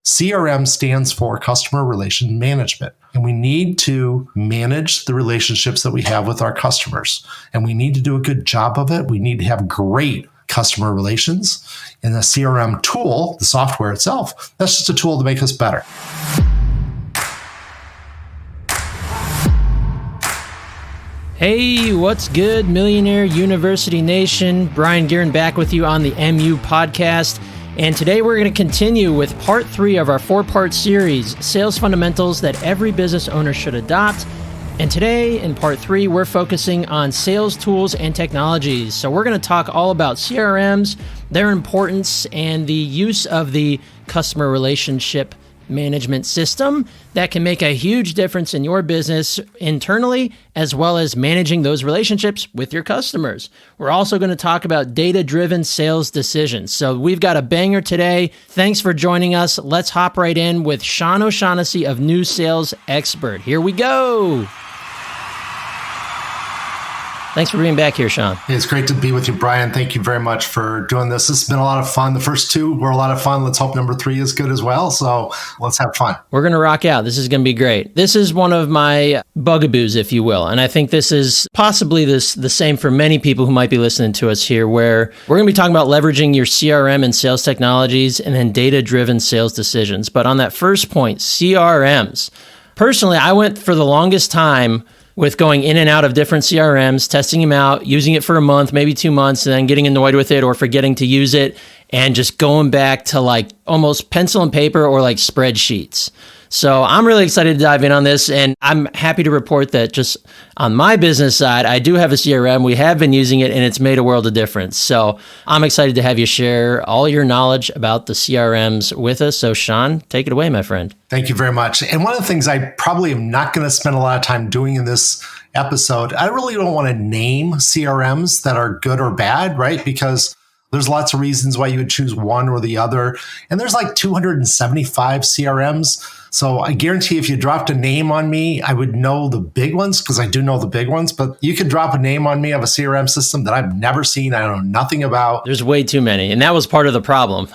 CRM stands for Customer Relation Management. And we need to manage the relationships that we have with our customers. And we need to do a good job of it. We need to have great customer relations. And the CRM tool, the software itself, that's just a tool to make us better. Hey, what's good, Millionaire University Nation? Brian Guerin back with you on the MU podcast. And today we're going to continue with part 3 of our 4-part series, Sales Fundamentals That Every Business Owner Should Adopt. And today, in part 3, we're focusing on sales tools and technologies. So we're going to talk all about CRMs, their importance, and the use of the customer relationship management system that can make a huge difference in your business internally, as well as managing those relationships with your customers. We're also going to talk about data-driven sales decisions. So we've got a banger today. Thanks for joining us. Let's hop right in with Sean O'Shaughnessy of New Sales Expert. Here we go. Thanks for being back here, Sean. It's great to be with you, Brian. Thank you very much for doing this. This has been a lot of fun. The first 2 were a lot of fun. Let's hope number 3 is good as well. So let's have fun. We're going to rock out. This is going to be great. This is one of my bugaboos, if you will. And I think this is possibly the same for many people who might be listening to us here, where we're going to be talking about leveraging your CRM and sales technologies and then data-driven sales decisions. But on that first point, CRMs. Personally, I went for the longest time with going in and out of different CRMs, testing them out, using it for a month, maybe 2 months, and then getting annoyed with it or forgetting to use it, and just going back to like almost pencil and paper or like spreadsheets. So I'm really excited to dive in on this, and I'm happy to report that just on my business side, I do have a CRM. We have been using it, and it's made a world of difference. So I'm excited to have you share all your knowledge about the CRMs with us. So Sean, take it away, my friend. Thank you very much. And one of the things I probably am not going to spend a lot of time doing in this episode, I really don't want to name CRMs that are good or bad, right? Because there's lots of reasons why you would choose one or the other. And there's like 275 CRMs. So I guarantee if you dropped a name on me, I would know the big ones because I do know the big ones. But you could drop a name on me of a CRM system that I've never seen, I know nothing about. There's way too many. And that was part of the problem.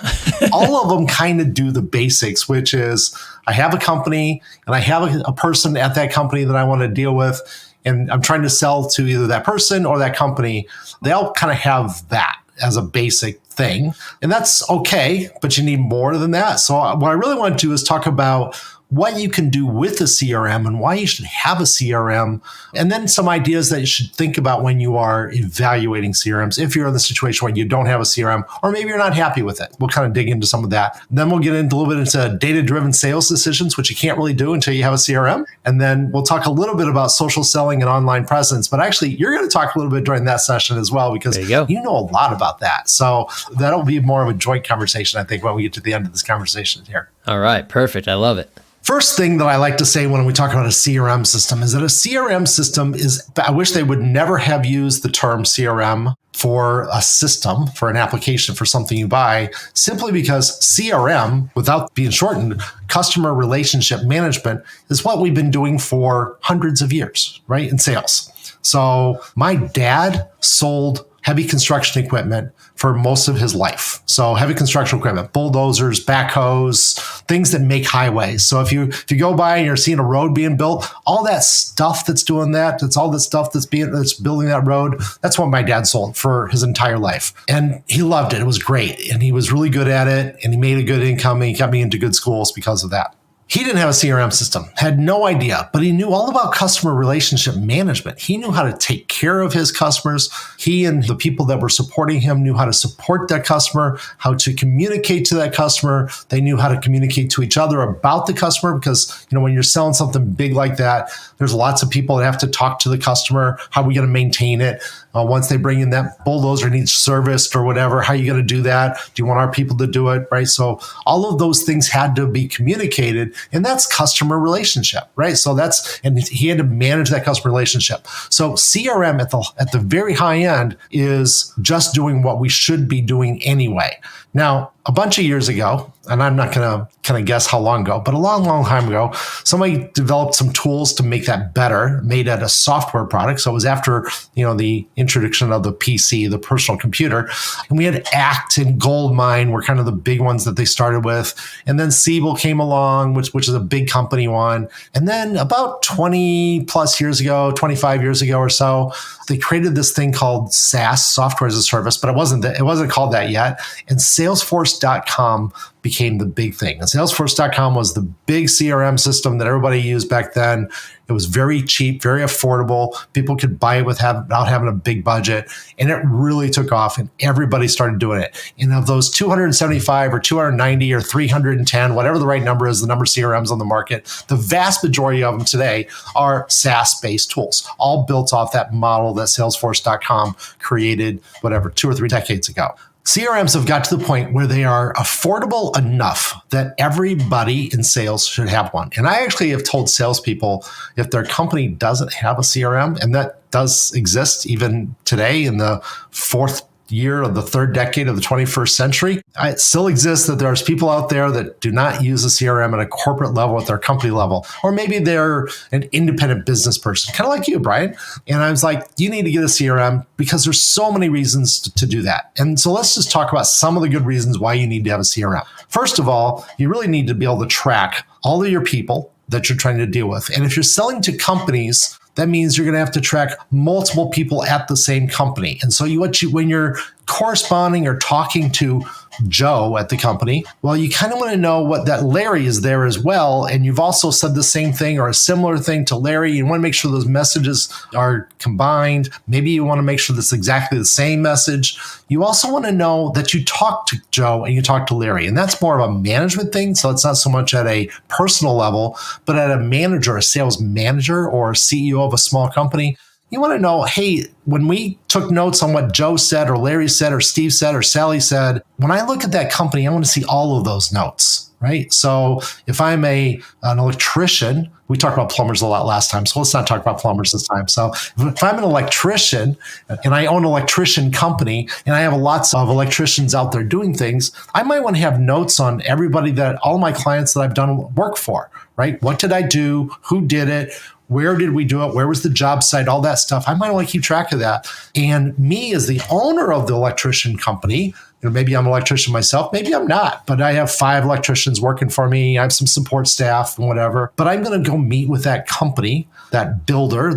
All of them kind of do the basics, which is I have a company and I have a person at that company that I want to deal with. And I'm trying to sell to either that person or that company. They all kind of have that as a basic thing. And that's okay, but you need more than that. So what I really want to do is talk about what you can do with a CRM and why you should have a CRM, and then some ideas that you should think about when you are evaluating CRMs. If you're in the situation where you don't have a CRM, or maybe you're not happy with it, we'll kind of dig into some of that. Then we'll get into a little bit into data-driven sales decisions, which you can't really do until you have a CRM. And then we'll talk a little bit about social selling and online presence. But actually, you're going to talk a little bit during that session as well, because you know a lot about that. So that'll be more of a joint conversation, I think, when we get to the end of this conversation here. All right, perfect. I love it. First thing that I like to say when we talk about a CRM system is that a CRM system is, I wish they would never have used the term CRM for a system, for an application, for something you buy, simply because CRM, without being shortened, customer relationship management, is what we've been doing for hundreds of years, right, in sales. So my dad sold heavy construction equipment for most of his life. So heavy construction equipment, bulldozers, backhoes, things that make highways. So if you go by and you're seeing a road being built, all that stuff that's doing that, that's all the stuff that's building that road, that's what my dad sold for his entire life. And he loved it. It was great. And he was really good at it. And he made a good income. And he got me into good schools because of that. He didn't have a CRM system, had no idea, but he knew all about customer relationship management. He knew how to take care of his customers. He and the people that were supporting him knew how to support that customer, how to communicate to that customer. They knew how to communicate to each other about the customer because, when you're selling something big like that, there's lots of people that have to talk to the customer. How are we going to maintain it? Once they bring in that bulldozer needs serviced or whatever, how are you going to do that? Do you want our people to do it? Right. So all of those things had to be communicated, and that's customer relationship, right? So and he had to manage that customer relationship. So CRM at the very high end is just doing what we should be doing anyway. Now, a bunch of years ago, and I'm not going to kind of guess how long ago, but a long, long time ago, somebody developed some tools to make that better, made it a software product. So it was after, the introduction of the PC, the personal computer. And we had Act and Goldmine were kind of the big ones that they started with. And then Siebel came along, which is a big company one. And then about 20 plus years ago, 25 years ago or so, they created this thing called SaaS, software as a service, but it wasn't called that yet. And Salesforce.com became the big thing. And Salesforce.com was the big CRM system that everybody used back then. It was very cheap, very affordable. People could buy it without having a big budget. And it really took off and everybody started doing it. And of those 275 or 290 or 310, whatever the right number is, the number of CRMs on the market, the vast majority of them today are SaaS-based tools, all built off that model that Salesforce.com created, 2 or 3 decades ago. CRMs have got to the point where they are affordable enough that everybody in sales should have one. And I actually have told salespeople if their company doesn't have a CRM, and that does exist even today in the fourth year of the third decade of the 21st century, it still exists that there's people out there that do not use a CRM at a corporate level at their company level. Or maybe they're an independent business person, kind of like you, Brian. And I was like, you need to get a CRM because there's so many reasons to do that. And so let's just talk about some of the good reasons why you need to have a CRM. First of all, you really need to be able to track all of your people that you're trying to deal with. And if you're selling to companies, that means you're going to have to track multiple people at the same company. And so when you're corresponding or talking to Joe at the company, well, you kind of want to know that Larry is there as well. And you've also said the same thing or a similar thing to Larry. You want to make sure those messages are combined. Maybe you want to make sure that's exactly the same message. You also want to know that you talk to Joe and you talk to Larry. And that's more of a management thing. So it's not so much at a personal level, but at a manager, a sales manager or a CEO of a small company. You want to know, hey, when we took notes on what Joe said or Larry said or Steve said or Sally said, when I look at that company, I want to see all of those notes, right? So if I'm an electrician, we talked about plumbers a lot last time, so let's not talk about plumbers this time. So if I'm an electrician and I own an electrician company and I have lots of electricians out there doing things, I might want to have notes on everybody all my clients that I've done work for, right? What did I do? Who did it? Where did we do it? Where was the job site? All that stuff. I might want to keep track of that. And me as the owner of the electrician company, maybe I'm an electrician myself, maybe I'm not, but I have 5 electricians working for me. I have some support staff and whatever. But I'm going to go meet with that company, that builder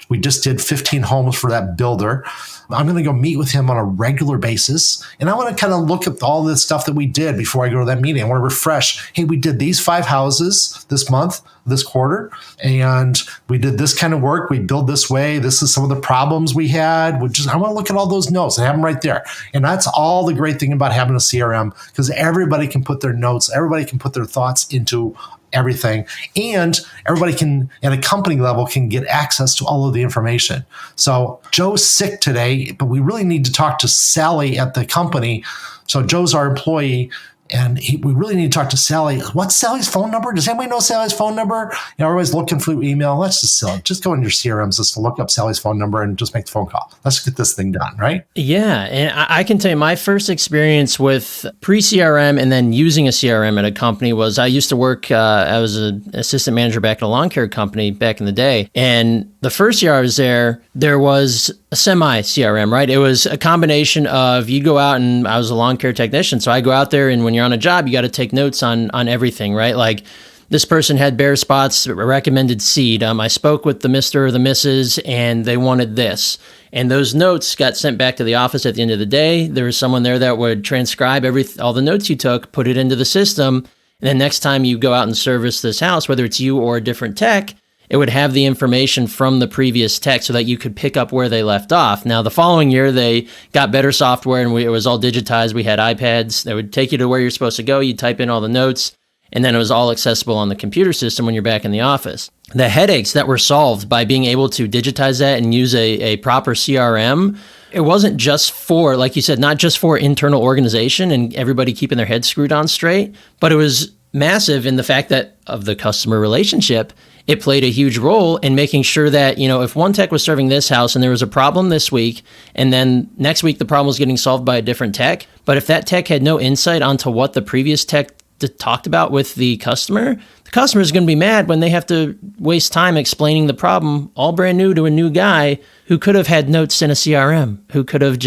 we just did 15 homes for that builder. I'm going to go meet with him on a regular basis. And I want to kind of look at all this stuff that we did before I go to that meeting. I want to refresh. Hey, we did these 5 houses this month, this quarter, and we did this kind of work. We build this way. This is some of the problems we had. I want to look at all those notes. I have them right there. And that's all the great thing about having a CRM, because everybody can put their notes, everybody can put their thoughts into everything. And everybody can, at a company level, can get access to all of the information. So Joe's sick today, but we really need to talk to Sally at the company. So Joe's our employee. And we really need to talk to Sally. What's Sally's phone number? Does anybody know Sally's phone number? Everybody's looking for email. Let's just go in your CRM system, look up Sally's phone number and just make the phone call. Let's get this thing done, right? Yeah. And I can tell you my first experience with pre-CRM and then using a CRM at a company was I used to work, I was an assistant manager back at a lawn care company back in the day. And the first year I was there was a semi-CRM, right? It was a combination of you go out, and I was a lawn care technician. So I go out there, and when you're on a job, you got to take notes on everything, right? Like this person had bare spots, recommended seed. I spoke with the Mr. or the Mrs. and they wanted this. And those notes got sent back to the office at the end of the day. There was someone there that would transcribe all the notes you took, put it into the system. And then next time you go out and service this house, whether it's you or a different tech, it would have the information from the previous tech so that you could pick up where they left off. Now, the following year, they got better software and it was all digitized. We had iPads that would take you to where you're supposed to go. You type in all the notes, and then it was all accessible on the computer system when you're back in the office. The headaches that were solved by being able to digitize that and use a proper CRM, it wasn't just for, like you said, not just for internal organization and everybody keeping their heads screwed on straight, but it was massive in the fact that of the customer relationship. it played a huge role in making sure that, if one tech was serving this house and there was a problem this week, and then next week the problem was getting solved by a different tech, but if that tech had no insight onto what the previous tech talked about with the customer is going to be mad when they have to waste time explaining the problem all brand new to a new guy who could have had notes in a CRM, who could have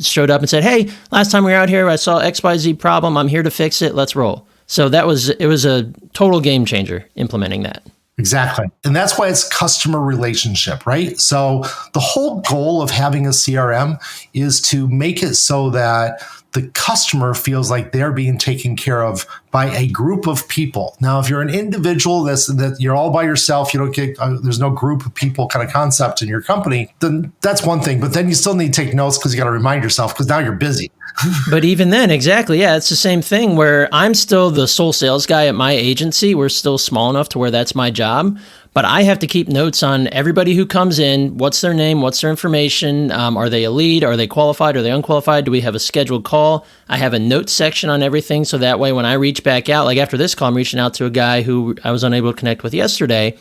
showed up and said, hey, last time we were out here, I saw XYZ problem. I'm here to fix it. Let's roll. So it was a total game changer implementing that. Exactly. And that's why it's customer relationship, right? So the whole goal of having a CRM is to make it so that the customer feels like they're being taken care of by a group of people. Now, if you're an individual that you're all by yourself, you don't get, there's no group of people kind of concept in your company, then that's one thing. But then you still need to take notes because you got to remind yourself because now you're busy. But even then, exactly. Yeah, it's the same thing where I'm still the sole sales guy at my agency. We're still small enough to where that's my job. But I have to keep notes on everybody who comes in. What's their name? What's their information? Are they a lead? Are they qualified? Are they unqualified? Do we have a scheduled call? I have a notes section on everything. So that way, when I reach back out, like after this call, I'm reaching out to a guy who I was unable to connect with yesterday,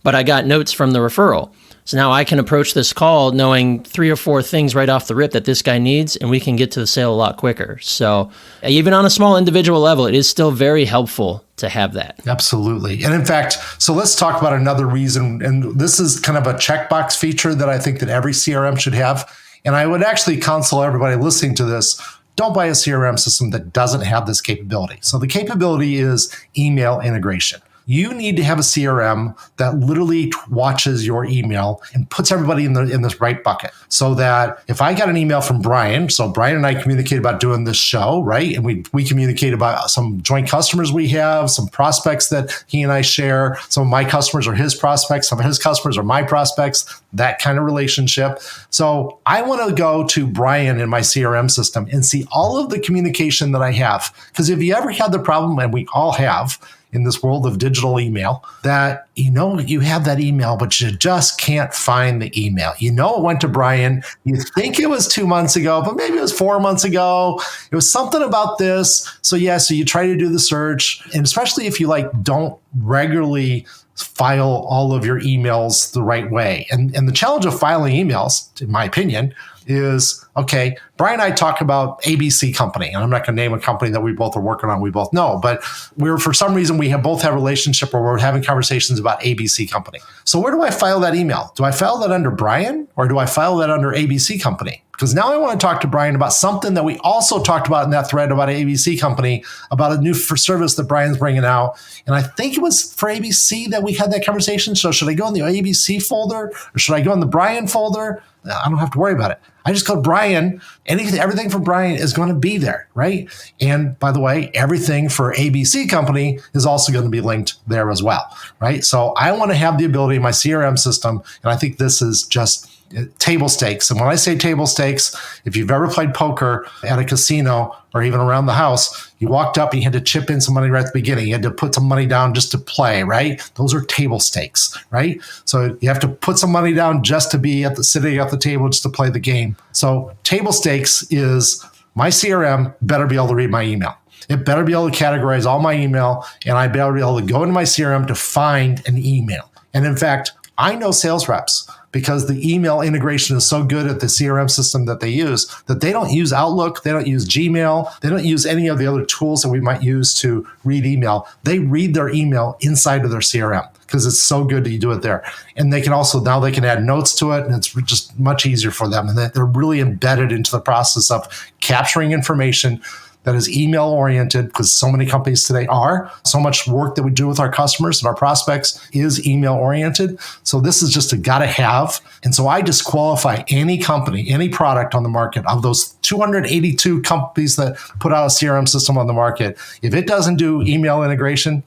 but I got notes from the referral. So now I can approach this call knowing 3 or 4 things right off the rip that this guy needs, and we can get to the sale a lot quicker. So even on a small individual level, it is still very helpful to have that. Absolutely. And in fact, so let's talk about another reason. And this is kind of a checkbox feature that I think that every CRM should have. And I would actually counsel everybody listening to this, don't buy a CRM system that doesn't have this capability. So the capability is email integration. You need to have a CRM that literally watches your email and puts everybody in this right bucket. So that if I got an email from Brian, so Brian and I communicate about doing this show, right? And we communicate about some joint customers we have, some prospects that he and I share. Some of my customers are his prospects, some of his customers are my prospects, that kind of relationship. So I want to go to Brian in my CRM system and see all of the communication that I have. Because if you ever had the problem, and we all have, in this world of digital email, that you have that email, but you just can't find the email. It went to Brian. You think it was 2 months ago, but maybe it was 4 months ago. It was something about this. So you try to do the search, and especially if you don't regularly file all of your emails the right way. And the challenge of filing emails, in my opinion, is, okay, Brian and I talk about ABC company, and I'm not going to name a company that we both are working on. We both know, but for some reason, we both have a relationship where we're having conversations about ABC company. So where do I file that email? Do I file that under Brian, or do I file that under ABC company? Because now I want to talk to Brian about something that we also talked about in that thread about ABC company, about a new service that Brian's bringing out. And I think it was for ABC that we had that conversation. So should I go in the ABC folder, or should I go in the Brian folder? I don't have to worry about it. I just go Brian. Everything from Brian is going to be there, right? And by the way, everything for ABC company is also going to be linked there as well, right? So I want to have the ability in my CRM system, and I think this is just table stakes. And when I say table stakes, if you've ever played poker at a casino or even around the house, you walked up and you had to chip in some money right at the beginning. You had to put some money down just to play, right? Those are table stakes, right? So you have to put some money down just to be sitting at the table just to play the game. So table stakes is my CRM better be able to read my email. It better be able to categorize all my email, and I better be able to go into my CRM to find an email. And in fact, I know sales reps, because the email integration is so good at the CRM system that they use, that they don't use Outlook, they don't use Gmail, they don't use any of the other tools that we might use to read email. They read their email inside of their CRM because it's so good that you do it there. And they can add notes to it, and it's just much easier for them. And they're really embedded into the process of capturing information that is email oriented, because so many companies today are. So much work that we do with our customers and our prospects is email oriented. So this is just a gotta have. And so I disqualify any company, any product on the market of those 282 companies that put out a CRM system on the market. If it doesn't do email integration,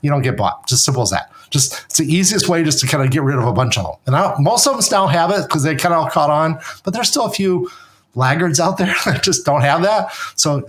you don't get bought. Just simple as that. It's the easiest way just to kind of get rid of a bunch of them. And most of them now have it because they kind of caught on, but there's still a few laggards out there that just don't have that. So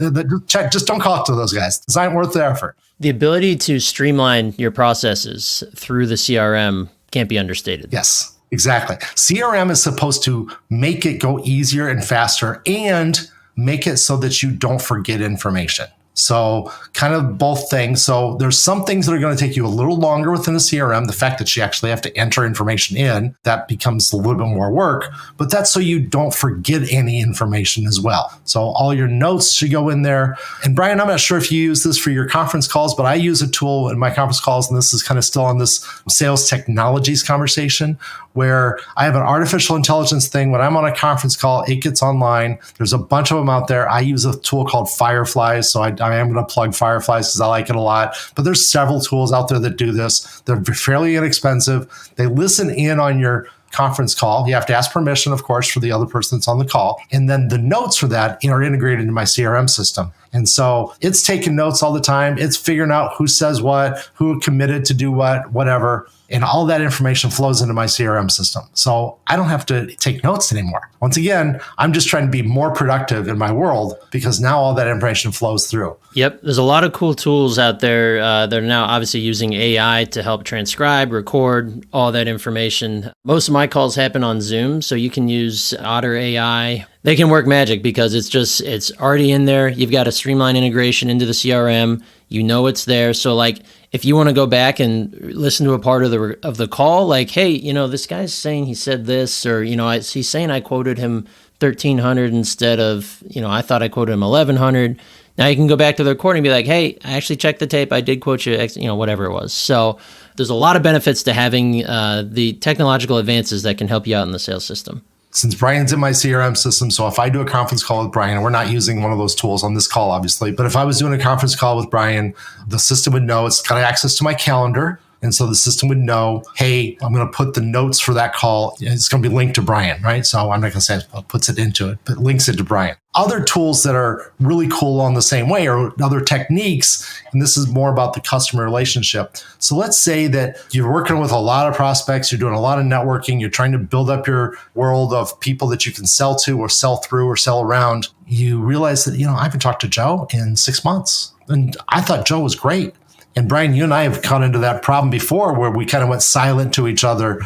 just don't call it to those guys. It's not worth the effort. The ability to streamline your processes through the CRM can't be understated. Yes, exactly. CRM is supposed to make it go easier and faster and make it so that you don't forget information. So kind of both things. So there's some things that are going to take you a little longer within a CRM. The fact that you actually have to enter information in, that becomes a little bit more work, but that's so you don't forget any information as well. So all your notes should go in there. And Brian, I'm not sure if you use this for your conference calls, but I use a tool in my conference calls, and this is kind of still on this sales technologies conversation, where I have an artificial intelligence thing. When I'm on a conference call, it gets online. There's a bunch of them out there. I use a tool called Fireflies. So I am going to plug Fireflies because I like it a lot. But there's several tools out there that do this. They're fairly inexpensive. They listen in on your conference call. You have to ask permission, of course, for the other person that's on the call. And then the notes for that are integrated into my CRM system. And so it's taking notes all the time. It's figuring out who says what, who committed to do what, whatever. And all that information flows into my CRM system. So I don't have to take notes anymore. Once again, I'm just trying to be more productive in my world because now all that information flows through. Yep. There's a lot of cool tools out there that are now obviously using AI to help transcribe, record all that information. Most of my calls happen on Zoom, so you can use Otter AI. They can work magic because it's already in there. You've got a streamline integration into the CRM. You know it's there. So like if you want to go back and listen to a part of the call, like, hey, this guy's saying he said this, or he's saying I quoted him 1,300 instead of I thought I quoted him 1,100. Now you can go back to the recording and be like, hey, I actually checked the tape. I did quote you, whatever it was. So there's a lot of benefits to having the technological advances that can help you out in the sales system. Since Brian's in my CRM system, so if I do a conference call with Brian, and we're not using one of those tools on this call, obviously, but if I was doing a conference call with Brian, the system would know it's got access to my calendar. And so the system would know, hey, I'm going to put the notes for that call. It's going to be linked to Brian, right? So I'm not going to say it puts it into it, but links it to Brian. Other tools that are really cool along the same way or other techniques, and this is more about the customer relationship. So let's say that you're working with a lot of prospects, you're doing a lot of networking, you're trying to build up your world of people that you can sell to or sell through or sell around. You realize that, I haven't talked to Joe in 6 months. And I thought Joe was great. And Brian, you and I have gone into that problem before where we kind of went silent to each other.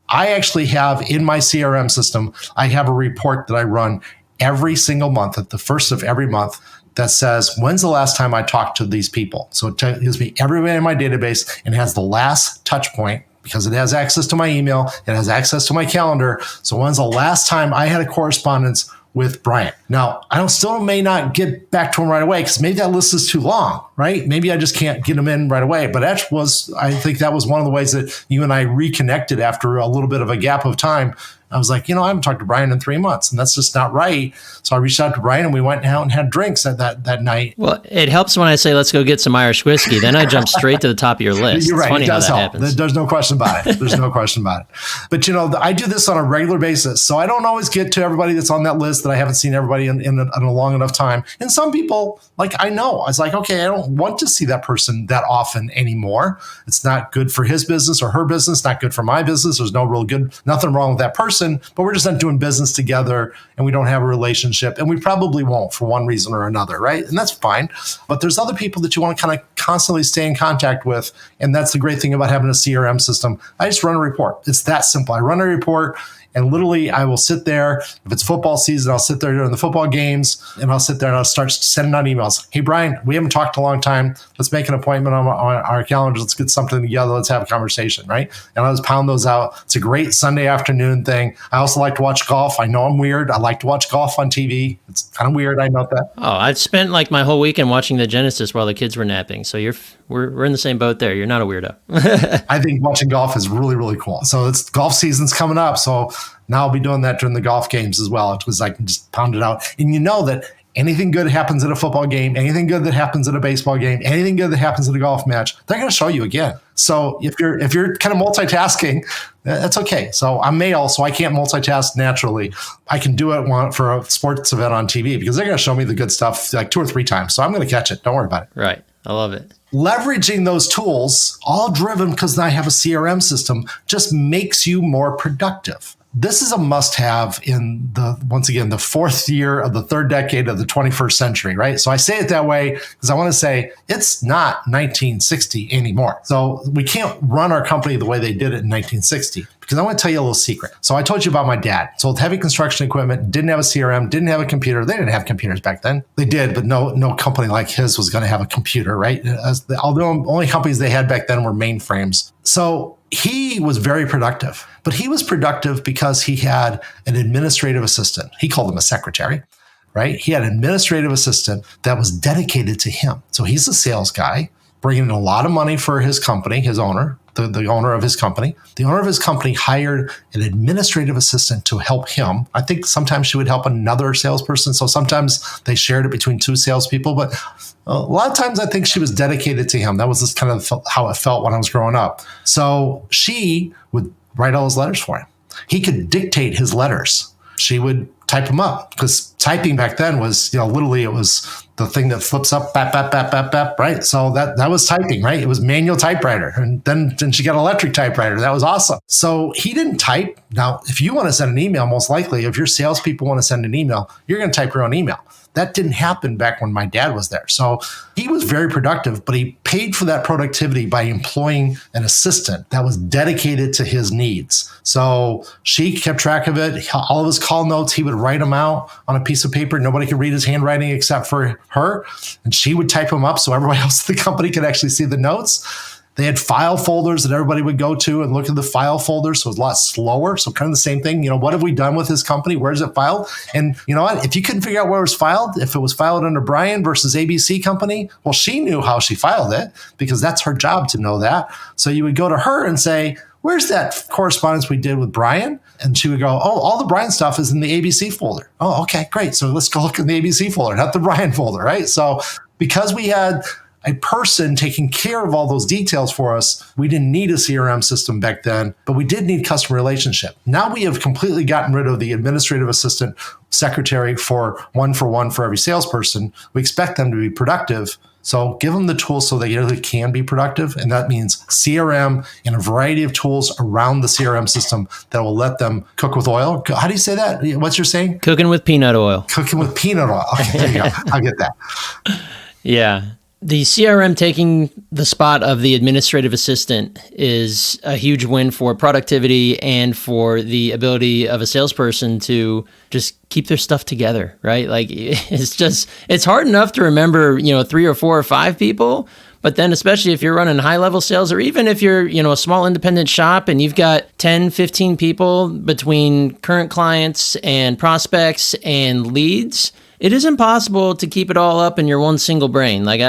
I actually have in my CRM system, I have a report that I run every single month at the first of every month that says, when's the last time I talked to these people? So it gives me everybody in my database and has the last touch point because it has access to my email. It has access to my calendar. So when's the last time I had a correspondence with Brian? Now, I still may not get back to him right away because maybe that list is too long, right? Maybe I just can't get him in right away. But I think that was one of the ways that you and I reconnected after a little bit of a gap of time. I was like, I haven't talked to Brian in 3 months, and that's just not right. So I reached out to Brian, and we went out and had drinks that night. Well, it helps when I say, let's go get some Irish whiskey. Then I jump straight to the top of your list. You're right. It's funny It does how that help. happens. There's no question about it. There's no question about it. But, I do this on a regular basis. So I don't always get to everybody that's on that list that I haven't seen everybody in a long enough time. And some people, I know. I was like, okay, I don't want to see that person that often anymore. It's not good for his business or her business, not good for my business. There's nothing wrong with that person, but we're just not doing business together and we don't have a relationship, and we probably won't for one reason or another, right? And that's fine. But there's other people that you want to kind of constantly stay in contact with. And that's the great thing about having a CRM system. I just run a report. It's that simple. I run a report. And literally, I will sit there. If it's football season, I'll sit there during the football games, and I'll sit there and I'll start sending out emails. Hey, Brian, we haven't talked in a long time. Let's make an appointment on our calendars. Let's get something together. Let's have a conversation, right? And I'll just pound those out. It's a great Sunday afternoon thing. I also like to watch golf. I know I'm weird. I like to watch golf on TV. It's kind of weird. I know that. Oh, I've spent my whole weekend watching the Genesis while the kids were napping. So we're in the same boat there. You're not a weirdo. I think watching golf is really, really cool. So it's golf season's coming up. So now I'll be doing that during the golf games as well, because I can just pound it out. And you know that anything good happens at a football game, anything good that happens at a baseball game, anything good that happens at a golf match, they're going to show you again. So if you're kind of multitasking, that's okay. So I'm male, so I can't multitask naturally. I can do it for a sports event on TV because they're going to show me the good stuff like 2 or 3 times. So I'm going to catch it. Don't worry about it. Right. I love it. Leveraging those tools, all driven because I have a CRM system, just makes you more productive. This is a must-have in once again, the 4th year of the 3rd decade of the 21st century, right? So I say it that way because I want to say it's not 1960 anymore. So we can't run our company the way they did it in 1960 because I want to tell you a little secret. So I told you about my dad. Sold heavy construction equipment, didn't have a CRM, didn't have a computer. They didn't have computers back then. They did, but no company like his was going to have a computer, right? Although the only companies they had back then were mainframes. So he was very productive, but he was productive because he had an administrative assistant. He called him a secretary, right? He had an administrative assistant that was dedicated to him. So he's a sales guy, bringing in a lot of money for his company, his owner, the owner of his company. The owner of his company hired an administrative assistant to help him. I think sometimes she would help another salesperson. So sometimes they shared it between two salespeople, but a lot of times I think she was dedicated to him. That was just kind of how it felt when I was growing up. So she would write all his letters for him. He could dictate his letters. She would type them up, because typing back then was, literally it was the thing that flips up, bap, bap, bap, bap, bap, right? So that was typing, right? It was manual typewriter. And then she got an electric typewriter. That was awesome. So he didn't type. Now, if you want to send an email, most likely, if your salespeople want to send an email, you're going to type your own email. That didn't happen back when my dad was there. So he was very productive, but he paid for that productivity by employing an assistant that was dedicated to his needs. So she kept track of it. All of his call notes, he would write them out on a piece of paper. Nobody could read his handwriting except for her. And she would type them up so everybody else in the company could actually see the notes. They had file folders that everybody would go to and look at the file folders. So it was a lot slower. So kind of the same thing. What have we done with his company? Where is it filed? And you know what? If you couldn't figure out where it was filed, if it was filed under Brian versus ABC company, well, she knew how she filed it because that's her job to know that. So you would go to her and say, where's that correspondence we did with Brian? And she would go, oh, all the Brian stuff is in the ABC folder. Oh, okay, great. So let's go look in the ABC folder, not the Brian folder, right? So because we had a person taking care of all those details for us, we didn't need a CRM system back then, but we did need customer relationship. Now we have completely gotten rid of the administrative assistant secretary for one for every salesperson. We expect them to be productive. So give them the tools so they really can be productive. And that means CRM and a variety of tools around the CRM system that will let them cook with oil. How do you say that? What's your saying? Cooking with peanut oil. Cooking with peanut oil. Okay, there you go. I'll get that. Yeah. The CRM taking the spot of the administrative assistant is a huge win for productivity and for the ability of a salesperson to just keep their stuff together, right? Like it's hard enough to remember, 3 or 4 or 5 people, but then especially if you're running high level sales, or even if you're, a small independent shop and you've got 10, 15 people between current clients and prospects and leads, it is impossible to keep it all up in your one single brain. Like,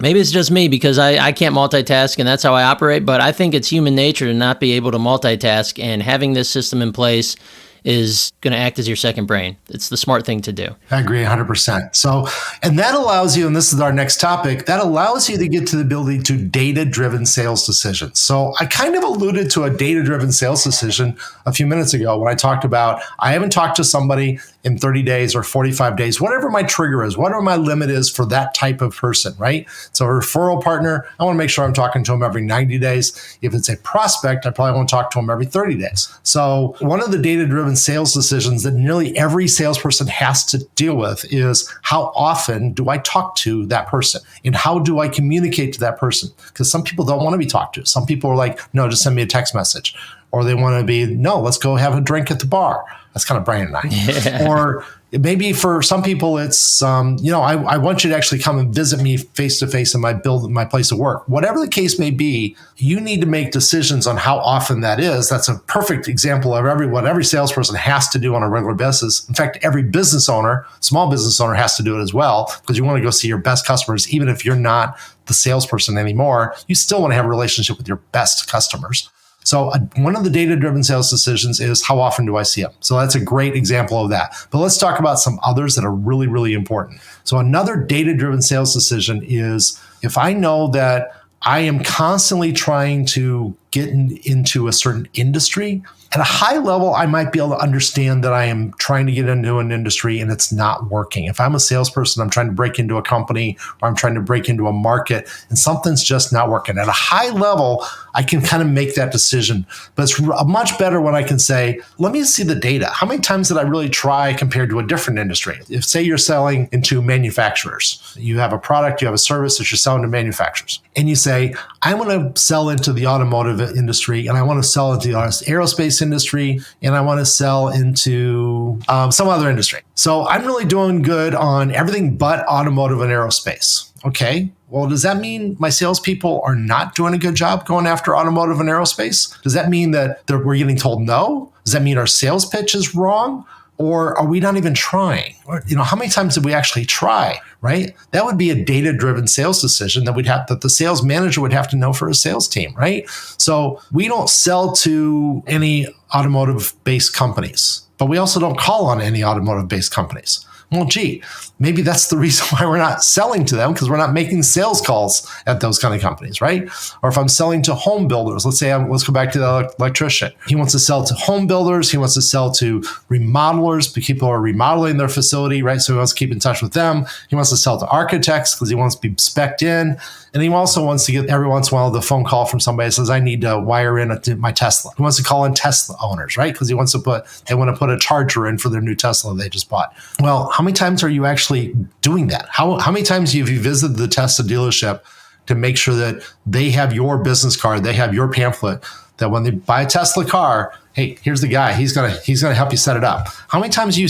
maybe it's just me because I can't multitask and that's how I operate, but I think it's human nature to not be able to multitask, and having this system in place is going to act as your second brain. It's the smart thing to do. I agree 100%. So, and that allows you, and this is our next topic, that allows you to get to the ability to data-driven sales decisions. So I kind of alluded to a data-driven sales decision a few minutes ago when I talked about, I haven't talked to somebody in 30 days or 45 days, whatever my trigger is, whatever my limit is for that type of person, right? So a referral partner, I want to make sure I'm talking to them every 90 days. If it's a prospect, I probably want to talk to them every 30 days. So one of the data-driven sales decisions that nearly every salesperson has to deal with is, how often do I talk to that person? And how do I communicate to that person? Because some people don't want to be talked to. Some people are like, no, just send me a text message. Or they want to be, no, let's go have a drink at the bar. That's kind of Brian and I. Yeah. Or maybe for some people, it's, I want you to actually come and visit me face to face in my place of work. Whatever the case may be, you need to make decisions on how often that is. That's a perfect example of what every salesperson has to do on a regular basis. In fact, every business owner, small business owner, has to do it as well, because you want to go see your best customers. Even if you're not the salesperson anymore, you still want to have a relationship with your best customers. So one of the data-driven sales decisions is, how often do I see them? So that's a great example of that. But let's talk about some others that are really, really important. So another data-driven sales decision is, if I know that I am constantly trying to get into a certain industry, at a high level, I might be able to understand that I am trying to get into an industry and it's not working. If I'm a salesperson, I'm trying to break into a company, or I'm trying to break into a market and something's just not working. At a high level, I can kind of make that decision. But it's much better when I can say, let me see the data. How many times did I really try compared to a different industry? If, say, you're selling into manufacturers, you have a product, you have a service that you're selling to manufacturers, and you say, I want to sell into the automotive industry, and I want to sell into the aerospace industry, and I want to sell into some other industry. So I'm really doing good on everything but automotive and aerospace. Okay. Well, does that mean my salespeople are not doing a good job going after automotive and aerospace? Does that mean that we're getting told no? Does that mean our sales pitch is wrong? Or are we not even trying? Or, how many times did we actually try, right? That would be a data-driven sales decision that the sales manager would have to know for his sales team, right? So we don't sell to any automotive-based companies, but we also don't call on any automotive-based companies. Well, gee, maybe that's the reason why we're not selling to them, because we're not making sales calls at those kind of companies, right? Or if I'm selling to home builders, let's go back to the electrician. He wants to sell to home builders. He wants to sell to remodelers, people who are remodeling their facility, right? So he wants to keep in touch with them. He wants to sell to architects because he wants to be spec'd in. And he also wants to get every once in a while the phone call from somebody that says, I need to wire in my Tesla. He wants to call in Tesla owners, right? Because they want to put a charger in for their new Tesla they just bought. Well, how many times are you actually doing that? How many times have you visited the Tesla dealership to make sure that they have your business card, they have your pamphlet, that when they buy a Tesla car, hey, here's the guy. He's gonna help you set it up. How many times you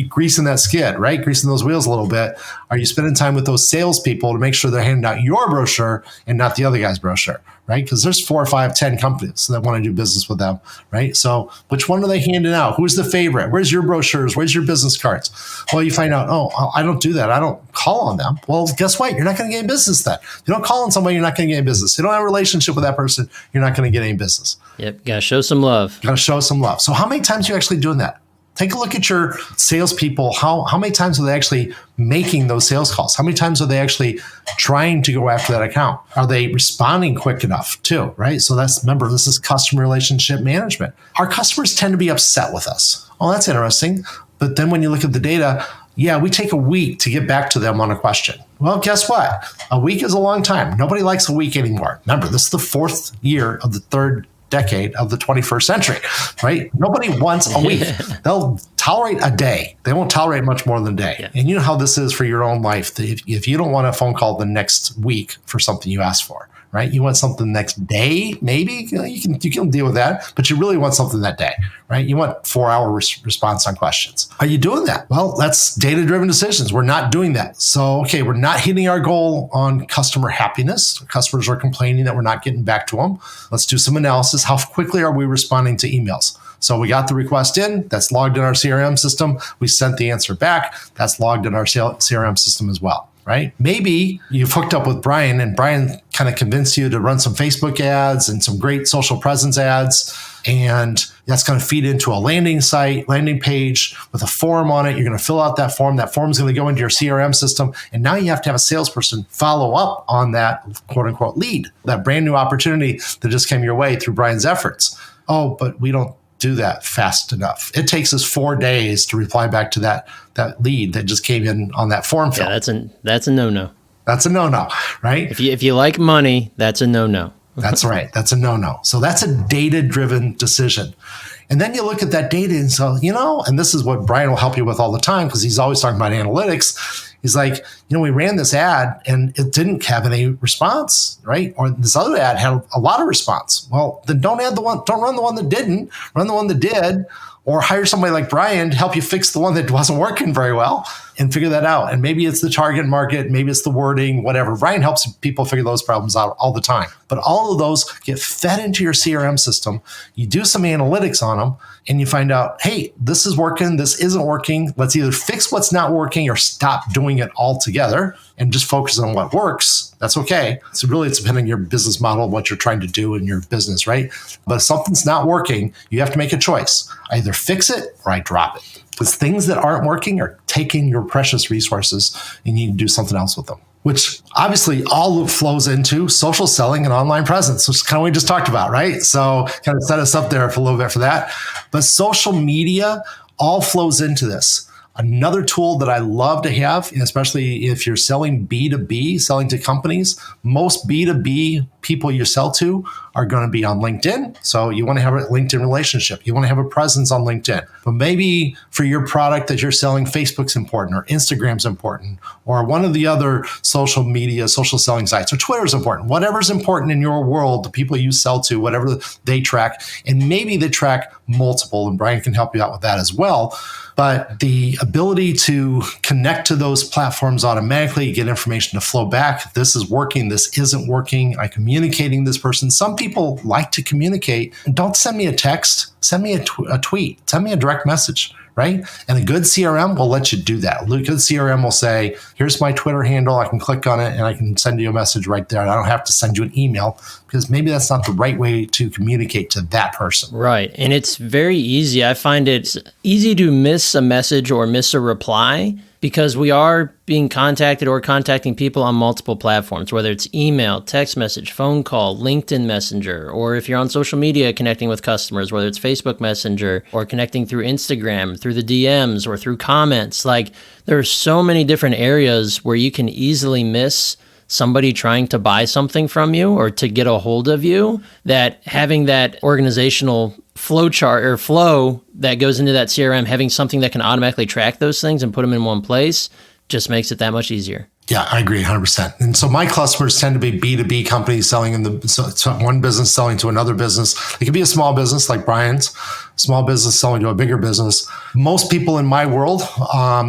greasing that skid, right? Greasing those wheels a little bit. Are you spending time with those salespeople to make sure they're handing out your brochure and not the other guy's brochure, right? Because there's 4 or 5, 10 companies that want to do business with them, right? So which one are they handing out? Who's the favorite? Where's your brochures? Where's your business cards? Well, you find out, I don't do that. I don't call on them. Well, guess what? You're not going to get any business then. If you don't call on somebody, you're not going to get any business. If you don't have a relationship with that person, you're not going to get any business. Yep. Got to show some love. Got to show some love. So how many times are you actually doing that? Take a look at your salespeople. How many times are they actually making those sales calls? How many times are they actually trying to go after that account? Are they responding quick enough too, right? So remember, this is customer relationship management. Our customers tend to be upset with us. Oh, that's interesting. But then when you look at the data, yeah, we take a week to get back to them on a question. Well, guess what? A week is a long time. Nobody likes a week anymore. Remember, this is the 4th year of the 3rd decade of the 21st century, right? Nobody wants a week. They'll tolerate a day. They won't tolerate much more than a day. Yeah. And you know how this is for your own life. If you don't want a phone call the next week for something you asked for, right? You want something next day, maybe you can deal with that, but you really want something that day, right? You want 4-hour response on questions. Are you doing that? Well, that's data-driven decisions. We're not doing that. So, okay, we're not hitting our goal on customer happiness. Customers are complaining that we're not getting back to them. Let's do some analysis. How quickly are we responding to emails? So we got the request in, that's logged in our CRM system. We sent the answer back, that's logged in our CRM system as well. Right? Maybe you've hooked up with Brian and Brian kind of convinced you to run some Facebook ads and some great social presence ads. And that's going to feed into a landing page with a form on it. You're going to fill out that form. That form is going to go into your CRM system. And now you have to have a salesperson follow up on that quote unquote lead, that brand new opportunity that just came your way through Brian's efforts. Oh, but we don't do that fast enough. It takes us 4 days to reply back to that lead that just came in on that form fill. Yeah, that's a no-no. That's a no-no, right? If you like money, that's a no-no. That's right. That's a no-no. So that's a data-driven decision. And then you look at that data and so, and this is what Brian will help you with all the time because he's always talking about analytics. He's like, we ran this ad and it didn't have any response, right? Or this other ad had a lot of response. Well, then don't run the one that didn't, run the one that did, or hire somebody like Brian to help you fix the one that wasn't working very well and figure that out. And maybe it's the target market, maybe it's the wording, whatever. Brian helps people figure those problems out all the time. But all of those get fed into your CRM system. You do some analytics on them and you find out, hey, this is working, this isn't working. Let's either fix what's not working or stop doing it altogether and just focus on what works. That's okay. So really it's depending on your business model, what you're trying to do in your business, right? But if something's not working, you have to make a choice. I either fix it or I drop it. Because things that aren't working are taking your precious resources and you need to do something else with them, which obviously all flows into social selling and online presence, which is kind of what we just talked about, right? So kind of set us up there for a little bit for that. But social media all flows into this. Another tool that I love to have, especially if you're selling B2B, selling to companies, most B2B people you sell to are going to be on LinkedIn. So you want to have a LinkedIn relationship. You want to have a presence on LinkedIn. But maybe for your product that you're selling, Facebook's important or Instagram's important or one of the other social media, social selling sites or Twitter's important. Whatever's important in your world, the people you sell to, whatever they track, and maybe they track multiple, and Brian can help you out with that as well. But the ability to connect to those platforms automatically, get information to flow back. This is working. This isn't working. I'm communicating this person. Some people like to communicate. Don't send me a text. Send me a tweet. Send me a direct message, right? And a good CRM will let you do that. A good CRM will say, here's my Twitter handle. I can click on it and I can send you a message right there. I don't have to send you an email because maybe that's not the right way to communicate to that person. Right. And it's very easy. I find it's easy to miss a message or miss a reply because we are being contacted or contacting people on multiple platforms, whether it's email, text message, phone call, LinkedIn Messenger, or if you're on social media connecting with customers, whether it's Facebook Messenger or connecting through Instagram, through the DMs or through comments. Like there are so many different areas where you can easily miss somebody trying to buy something from you or to get a hold of you, that having that organizational flow chart or flow that goes into that CRM, having something that can automatically track those things and put them in one place just makes it that much easier. Yeah, I agree 100%. And so my customers tend to be B2B companies selling so one business selling to another business. It could be a small business like Brian's, small business selling to a bigger business. Most people in my world,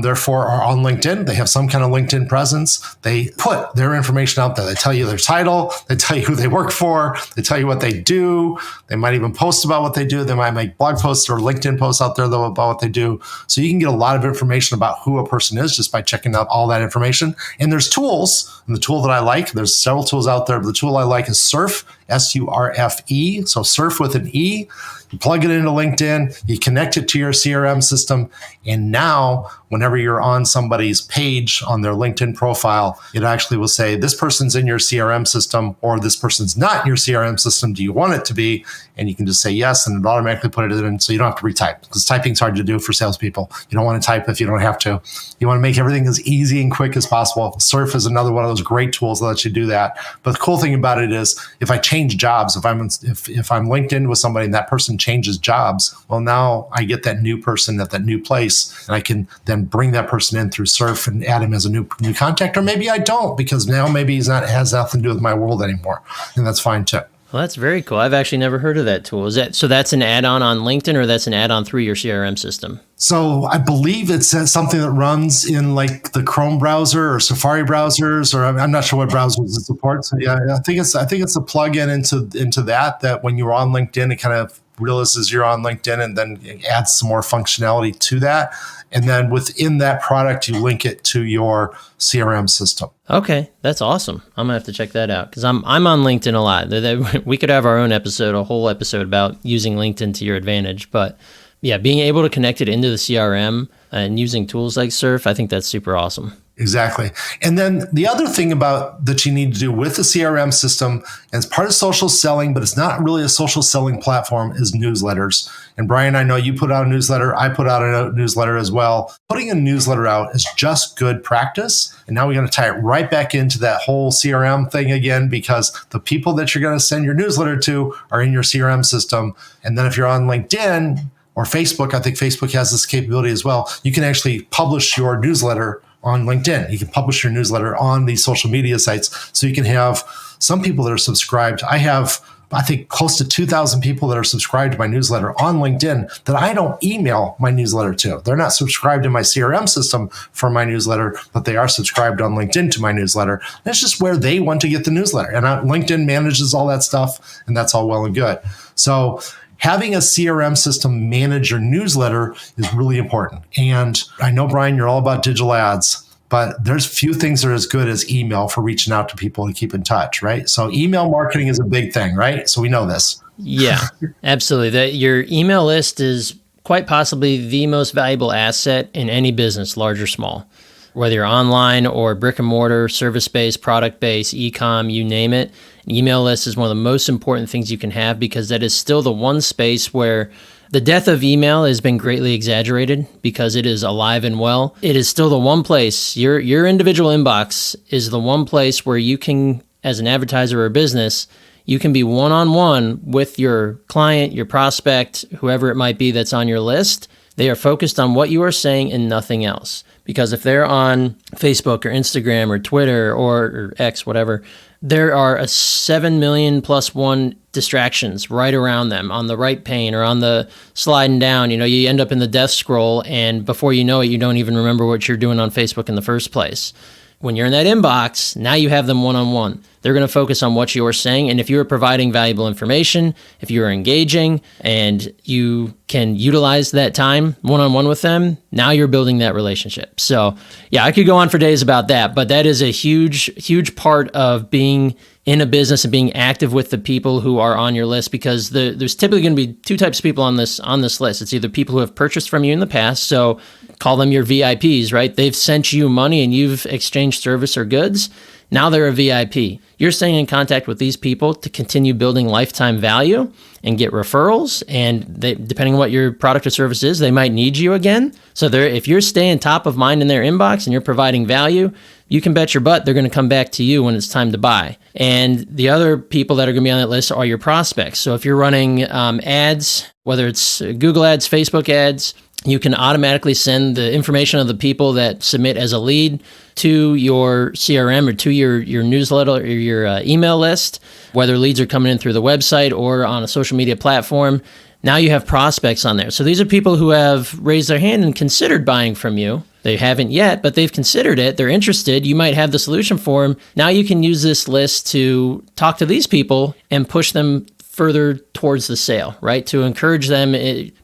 therefore, are on LinkedIn. They have some kind of LinkedIn presence. They put their information out there. They tell you their title. They tell you who they work for. They tell you what they do. They might even post about what they do. They might make blog posts or LinkedIn posts out there though about what they do. So you can get a lot of information about who a person is just by checking out all that information. And there's tools, and the tool that I like, there's several tools out there, but the tool I like is Surf, S-U-R-F-E. So Surf with an E. You plug it into LinkedIn, you connect it to your CRM system, and now whenever you're on somebody's page on their LinkedIn profile, it actually will say, this person's in your CRM system or this person's not in your CRM system. Do you want it to be? And you can just say yes, and it automatically put it in so you don't have to retype because typing's hard to do for salespeople. You don't want to type if you don't have to. You want to make everything as easy and quick as possible. Surf is another one of those great tools that lets you do that. But the cool thing about it is if I change jobs, if I'm linked in with somebody and that person changes jobs, well, now I get that new person at that new place, and I can then bring that person in through Surf and add him as a new contact. Or maybe I don't, because now maybe has nothing to do with my world anymore, and that's fine too. Well, that's very cool. I've actually never heard of that tool. So that's an add-on on LinkedIn, or that's an add-on through your CRM system? So I believe it's something that runs in like the Chrome browser or Safari browsers, or I'm not sure what browsers it supports. Yeah, I think it's a plug-in into that when you're on LinkedIn, it kind of realizes you're on LinkedIn and then adds some more functionality to that. And then within that product, you link it to your CRM system. Okay, that's awesome. I'm gonna have to check that out because I'm on LinkedIn a lot. We could have our own episode, a whole episode about using LinkedIn to your advantage. But yeah, being able to connect it into the CRM and using tools like Surf, I think that's super awesome. Exactly. And then the other thing about that you need to do with the CRM system, and it's part of social selling, but it's not really a social selling platform, is newsletters. And Brian, I know you put out a newsletter. I put out a newsletter as well. Putting a newsletter out is just good practice. And now we're going to tie it right back into that whole CRM thing again, because the people that you're going to send your newsletter to are in your CRM system. And then if you're on LinkedIn or Facebook, I think Facebook has this capability as well. You can actually publish your newsletter on LinkedIn. You can publish your newsletter on these social media sites. So you can have some people that are subscribed. I have, I think, close to 2,000 people that are subscribed to my newsletter on LinkedIn that I don't email my newsletter to. They're not subscribed in my CRM system for my newsletter, but they are subscribed on LinkedIn to my newsletter. And it's just where they want to get the newsletter. And LinkedIn manages all that stuff, and that's all well and good. So having a CRM system manage your newsletter is really important. And I know, Brian, you're all about digital ads, but there's few things that are as good as email for reaching out to people to keep in touch, right? So email marketing is a big thing, right? So we know this. Yeah, absolutely. Your email list is quite possibly the most valuable asset in any business, large or small. Whether you're online or brick and mortar, service-based, product-based, e-com, you name it, an email list is one of the most important things you can have because that is still the one space where the death of email has been greatly exaggerated because it is alive and well. It is still the one place, your individual inbox is the one place where you can, as an advertiser or business, You can be one-on-one with your client, your prospect, whoever it might be that's on your list. They are focused on what you are saying and nothing else. Because if they're on Facebook or Instagram or Twitter or X, whatever, there are a 7 million plus one distractions right around them on the right pane or on the sliding down. You end up in the death scroll, and before you know it, you don't even remember what you're doing on Facebook in the first place. When you're in that inbox, now you have them one-on-one. They're going to focus on what you're saying. And if you're providing valuable information, if you're engaging and you can utilize that time one-on-one with them, now you're building that relationship. So yeah, I could go on for days about that, but that is a huge, huge part of being in a business and being active with the people who are on your list, because there's typically going to be two types of people on this list. It's either people who have purchased from you in the past, so call them your VIPs, right? They've sent you money and you've exchanged service or goods. Now they're a VIP. You're staying in contact with these people to continue building lifetime value and get referrals. And depending on what your product or service is, they might need you again. So if you're staying top of mind in their inbox and you're providing value, you can bet your butt they're going to come back to you when it's time to buy. And the other people that are going to be on that list are your prospects. So if you're running ads, whether it's Google ads, Facebook ads, you can automatically send the information of the people that submit as a lead to your CRM or to your newsletter or your email list, whether leads are coming in through the website or on a social media platform. Now you have prospects on there. So these are people who have raised their hand and considered buying from you. They haven't yet, but they've considered it. They're interested. You might have the solution for them. Now you can use this list to talk to these people and push them further towards the sale, right? To encourage them,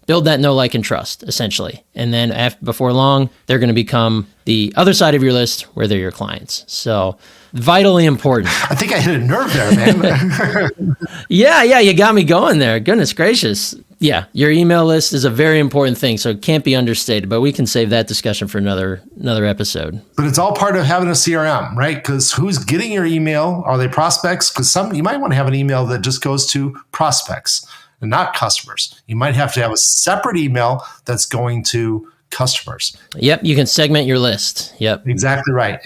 build that know, like, and trust, essentially. And then before long, they're going to become the other side of your list where they're your clients. So vitally important. I think I hit a nerve there, man. Yeah, you got me going there. Goodness gracious. Yeah, your email list is a very important thing, so it can't be understated, but we can save that discussion for another episode. But it's all part of having a CRM, right? Because who's getting your email? Are they prospects? Because you might want to have an email that just goes to prospects and not customers. You might have to have a separate email that's going to customers. Yep, you can segment your list. Yep. Exactly right.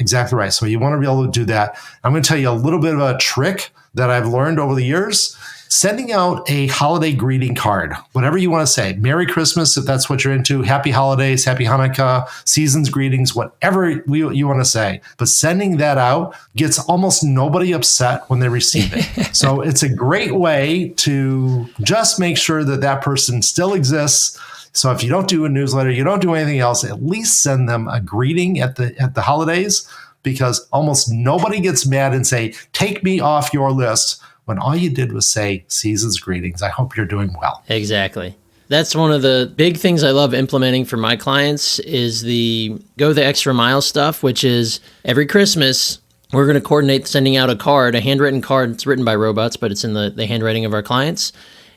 So you want to be able to do that. I'm going to tell you a little bit of a trick that I've learned over the years. Sending out a holiday greeting card, whatever you want to say. Merry Christmas, if that's what you're into. Happy holidays, happy Hanukkah, season's greetings, whatever you want to say. But sending that out gets almost nobody upset when they receive it. So it's a great way to just make sure that person still exists. So if you don't do a newsletter, you don't do anything else, at least send them a greeting at the holidays, because almost nobody gets mad and say, take me off your list, when all you did was say, season's greetings. I hope you're doing well. Exactly. That's one of the big things I love implementing for my clients is the go the extra mile stuff, which is every Christmas, we're going to coordinate sending out a card, a handwritten card. It's written by robots, but it's in the handwriting of our clients.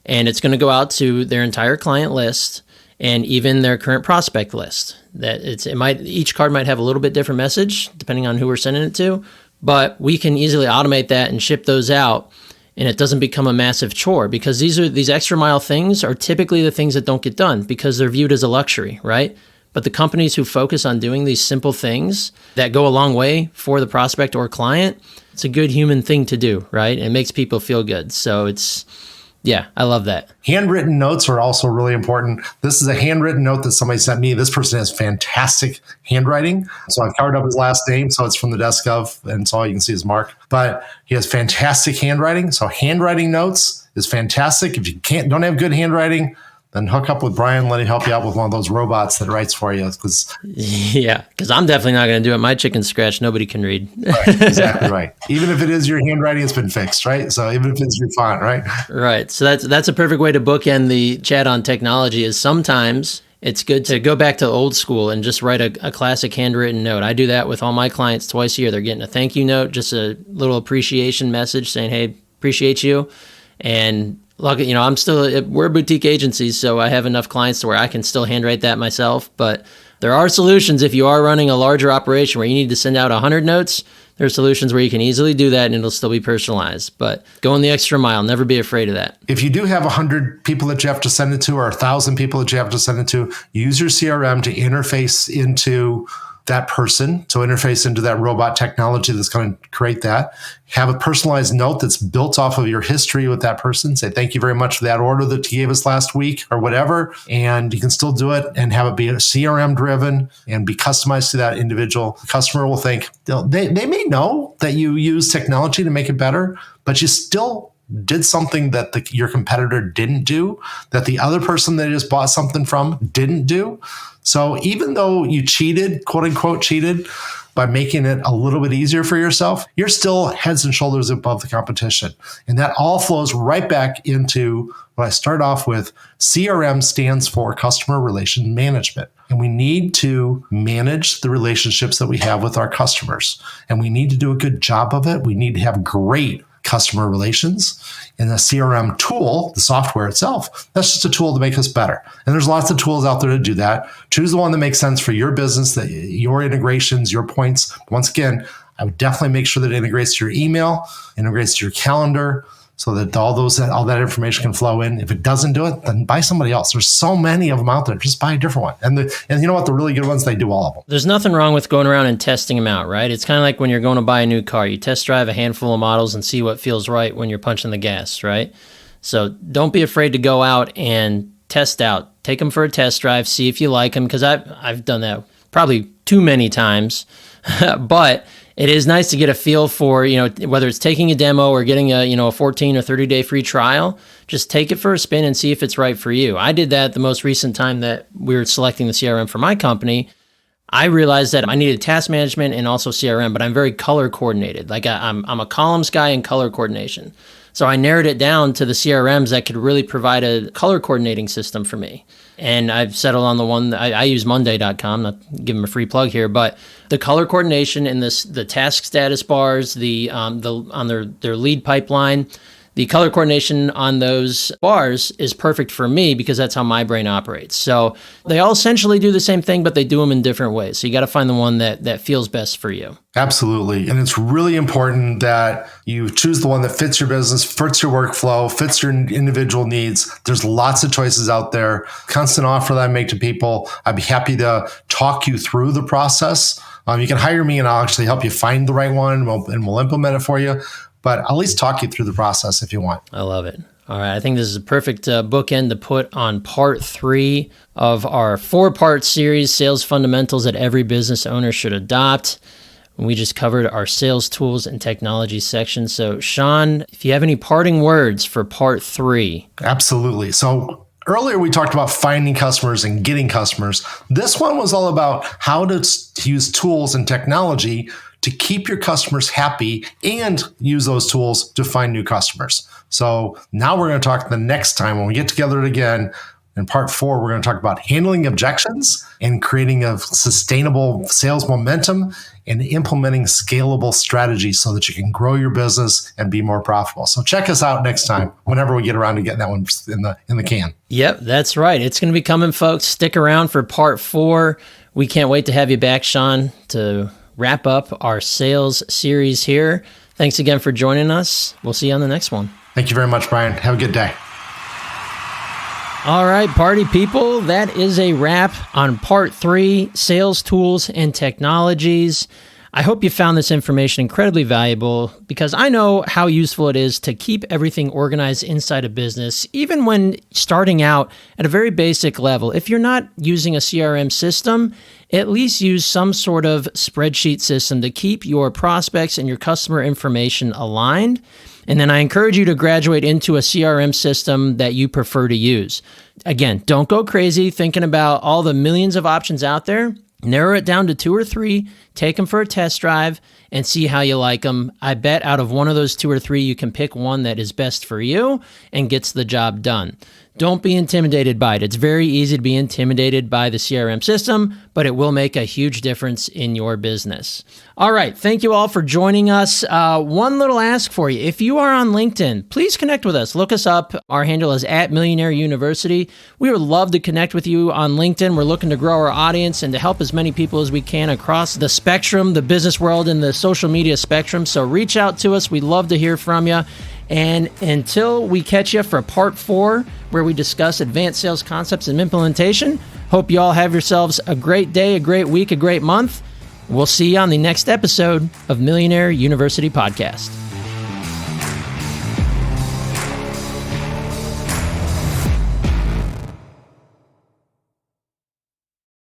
And it's going to go out to their entire client list and even their current prospect list. Each card might have a little bit different message depending on who we're sending it to, but we can easily automate that and ship those out. And it doesn't become a massive chore, because these extra mile things are typically the things that don't get done because they're viewed as a luxury, right? But the companies who focus on doing these simple things that go a long way for the prospect or client, it's a good human thing to do, right? It makes people feel good. So I love that. Handwritten notes are also really important. This is a handwritten note that somebody sent me. This person has fantastic handwriting. So I've covered up his last name. So it's from the desk of, and so all you can see is Mark. But he has fantastic handwriting. So handwriting notes is fantastic. If you don't have good handwriting, then hook up with Brian, let him help you out with one of those robots that writes for you. Because I'm definitely not going to do it. My chicken scratch, nobody can read. Right, exactly right. Even if it is your handwriting, it's been fixed, right? So even if it's your font, right? Right. So that's a perfect way to bookend the chat on technology. Is sometimes it's good to go back to old school and just write a classic handwritten note. I do that with all my clients twice a year. They're getting a thank you note, just a little appreciation message saying, hey, appreciate you. And luckily, we're a boutique agency, so I have enough clients to where I can still handwrite that myself. But there are solutions if you are running a larger operation where you need to send out 100 notes. There are solutions where you can easily do that and it'll still be personalized. But going the extra mile, never be afraid of that. If you do have 100 people that you have to send it to, or 1,000 people that you have to send it to, use your CRM to interface into that person, so interface into that robot technology that's going to create that. Have a personalized note that's built off of your history with that person. Say, thank you very much for that order that you gave us last week or whatever. And you can still do it and have it be CRM driven and be customized to that individual. The customer will think, they may know that you use technology to make it better, but you still did something that your competitor didn't do, that the other person that just bought something from didn't do. So even though you cheated, quote unquote cheated, by making it a little bit easier for yourself, you're still heads and shoulders above the competition. And that all flows right back into what I start off with. CRM stands for Customer Relation Management. And we need to manage the relationships that we have with our customers. And we need to do a good job of it. We need to have great customer relations. And the CRM tool, the software itself, that's just a tool to make us better. And there's lots of tools out there to do that. Choose the one that makes sense for your business, that your integrations, your points. Once again, I would definitely make sure that it integrates to your email, integrates to your calendar, so that all that information can flow in. If it doesn't do it, then buy somebody else. There's so many of them out there. Just buy a different one. And you know what? The really good ones, they do all of them. There's nothing wrong with going around and testing them out, right? It's kind of like when you're going to buy a new car. You test drive a handful of models and see what feels right when you're punching the gas, right? So don't be afraid to go out and test out. Take them for a test drive. See if you like them, because I've done that probably too many times. But it is nice to get a feel for, whether it's taking a demo or getting a 14 or 30-day free trial. Just take it for a spin and see if it's right for you. I did that the most recent time that we were selecting the CRM for my company. I realized that I needed task management and also CRM, but I'm very color coordinated. Like I'm a columns guy in color coordination. So I narrowed it down to the CRMs that could really provide a color coordinating system for me. And I've settled on the one that I use Monday.com, not give them a free plug here, but the color coordination and the task status bars, on their lead pipeline, the color coordination on those bars is perfect for me because that's how my brain operates. So they all essentially do the same thing, but they do them in different ways. So you got to find the one that feels best for you. Absolutely. And it's really important that you choose the one that fits your business, fits your workflow, fits your individual needs. There's lots of choices out there. Constant offer that I make to people. I'd be happy to talk you through the process. You can hire me and I'll actually help you find the right one and we'll implement it for you. But I'll at least talk you through the process if you want. I love it. All right. I think this is a perfect bookend to put on part 3 of our 4-part series, Sales Fundamentals that Every Business Owner Should Adopt. We just covered our sales tools and technology section. So, Sean, if you have any parting words for part 3. Absolutely. So earlier we talked about finding customers and getting customers. This one was all about how to use tools and technology to keep your customers happy and use those tools to find new customers. So now we're going to talk the next time when we get together again. In part 4, we're going to talk about handling objections and creating a sustainable sales momentum and implementing scalable strategies so that you can grow your business and be more profitable. So check us out next time whenever we get around to getting that one in the can. Yep, that's right. It's going to be coming, folks. Stick around for part 4. We can't wait to have you back, Sean, to wrap up our sales series here. Thanks again for joining us. We'll see you on the next one. Thank you very much, Brian. Have a good day. All right, party people, that is a wrap on part 3, Sales Tools and Technologies. I hope you found this information incredibly valuable because I know how useful it is to keep everything organized inside a business, even when starting out at a very basic level. If you're not using a CRM system, at least use some sort of spreadsheet system to keep your prospects and your customer information aligned. And then I encourage you to graduate into a CRM system that you prefer to use. Again, don't go crazy thinking about all the millions of options out there. Narrow it down to 2 or 3, take them for a test drive, and see how you like them. I bet out of one of those 2 or 3, you can pick one that is best for you and gets the job done. Don't be intimidated by it. It's very easy to be intimidated by the CRM system, but it will make a huge difference in your business. All right. Thank you all for joining us. One little ask for you. If you are on LinkedIn, please connect with us. Look us up. Our handle is @MillionaireUniversity. We would love to connect with you on LinkedIn. We're looking to grow our audience and to help as many people as we can across the spectrum, the business world and the social media spectrum. So reach out to us. We'd love to hear from you. And until we catch you for part 4, where we discuss advanced sales concepts and implementation, hope you all have yourselves a great day, a great week, a great month, We'll see you on the next episode of Millionaire University Podcast.